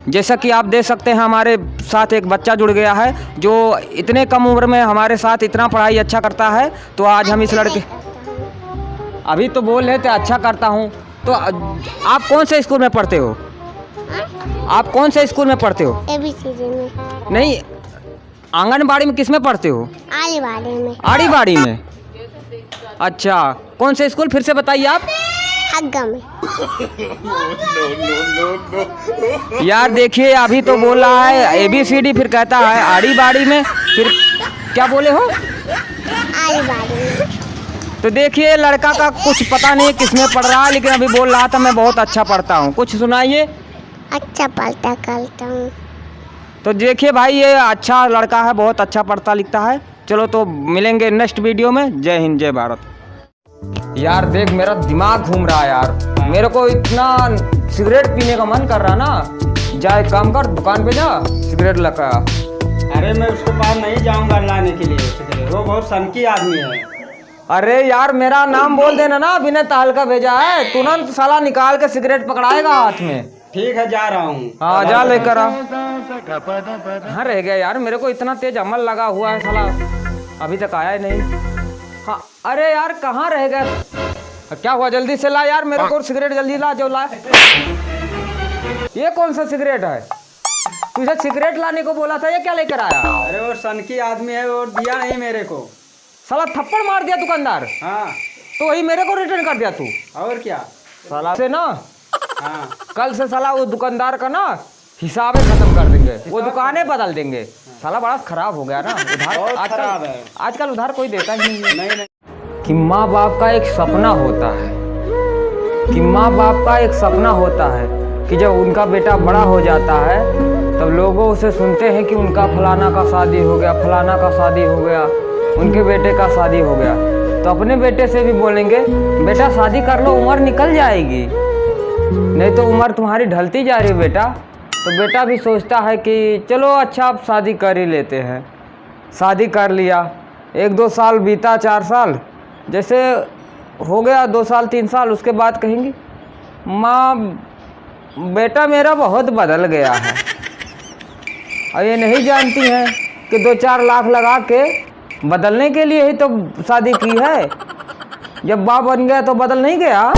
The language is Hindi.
जैसा कि आप देख सकते हैं हमारे साथ एक बच्चा जुड़ गया है जो इतने कम उम्र में हमारे साथ इतना पढ़ाई अच्छा करता है। तो आज हम इस लड़के अभी तो बोल रहे थे अच्छा करता हूँ। तो आप कौन से स्कूल में पढ़ते हो? आप कौन से स्कूल में पढ़ते हो? ABCD में। नहीं, आंगनबाड़ी में किस में पढ़ते हो? आड़ीबाड़ी में। आड़ीबाड़ी में। अच्छा, कौन से स्कूल फिर से बताइए आप? हग्गा में। यार देखिए अभी तो बोल रहा है ABCD, फिर कहता है आड़ीबाड़ी में, फिर क्या बोले हो? आड़ीबाड़ी में। तो देखिए लड़का का कुछ पता नहीं किस में पढ़ रहा है, लेकिन अभी बोल रहा था मैं बहुत अच्छा पढ़ता हूँ। कुछ सुनाइए। अच्छा पढ़ता करता हूँ। तो देखिए भाई ये अच्छा लड़का है, बहुत अच्छा पढ़ता लिखता है। चलो तो मिलेंगे नेक्स्ट वीडियो में। जय हिंद जय भारत। यार देख मेरा दिमाग घूम रहा है यार, मेरे को इतना सिगरेट पीने का मन कर रहा ना। जा एक काम कर, दुकान पे जा सिगरेट लगा। अरे मैं उसके पास नहीं जाऊंगा लाने के लिए सिगरेट, वो बहुत सनकी आदमी है। अरे यार मेरा नाम बोल देना ना, बिना ताल का भेजा है, तुरंत साला निकाल के सिगरेट पकड़ाएगा हाथ में। ठीक है जा रहा हूँ। हाँ जा लेकर आ। हाँ रह गया यार, मेरे को इतना तेज अमल लगा हुआ है साला, अभी तक आया ही नहीं। हाँ अरे यार कहाँ रह गया? क्या हुआ? जल्दी से ला यार, मेरे को सिगरेट जल्दी ला जो ला। ये कौन सा सिगरेट है? तुझे सिगरेट लाने को बोला था, ये क्या लेकर आया? अरे वो सनकी आदमी है, वो दिया नहीं मेरे को। साला थप्पड़ मार दिया दुकानदार। हाँ तो वही मेरे को रिटर्न कर दिया तू। और क्या साला से ना हाँ कल से साला वो दुकानदार का ना हिसाब खत्म कर देंगे, वो दुकानें बदल देंगे। साला बड़ा खराब हो गया ना उधार। बहुत खराब है आजकल उधार कोई देता ही नहीं है। नहीं। कि माँ बाप का एक सपना होता है, कि माँ बाप का एक सपना होता है कि जब उनका बेटा बड़ा हो जाता है तब लोगों उसे सुनते हैं कि उनका फलाना का शादी हो गया, फलाना का शादी हो गया, उनके बेटे का शादी हो गया। तो अपने बेटे से भी बोलेंगे बेटा शादी कर लो, उम्र निकल जाएगी, नहीं तो उम्र तुम्हारी ढलती जा रही है बेटा। तो बेटा भी सोचता है कि चलो अच्छा अब शादी कर ही लेते हैं। शादी कर लिया, 1-2 साल बीता, 4 साल, जैसे हो गया 2 साल 3 साल, उसके बाद कहेंगी माँ बेटा मेरा बहुत बदल गया है। और ये नहीं जानती हैं कि 2-4 लाख लगा के बदलने के लिए ही तो शादी की है। जब बाप बन गया तो बदल नहीं गया।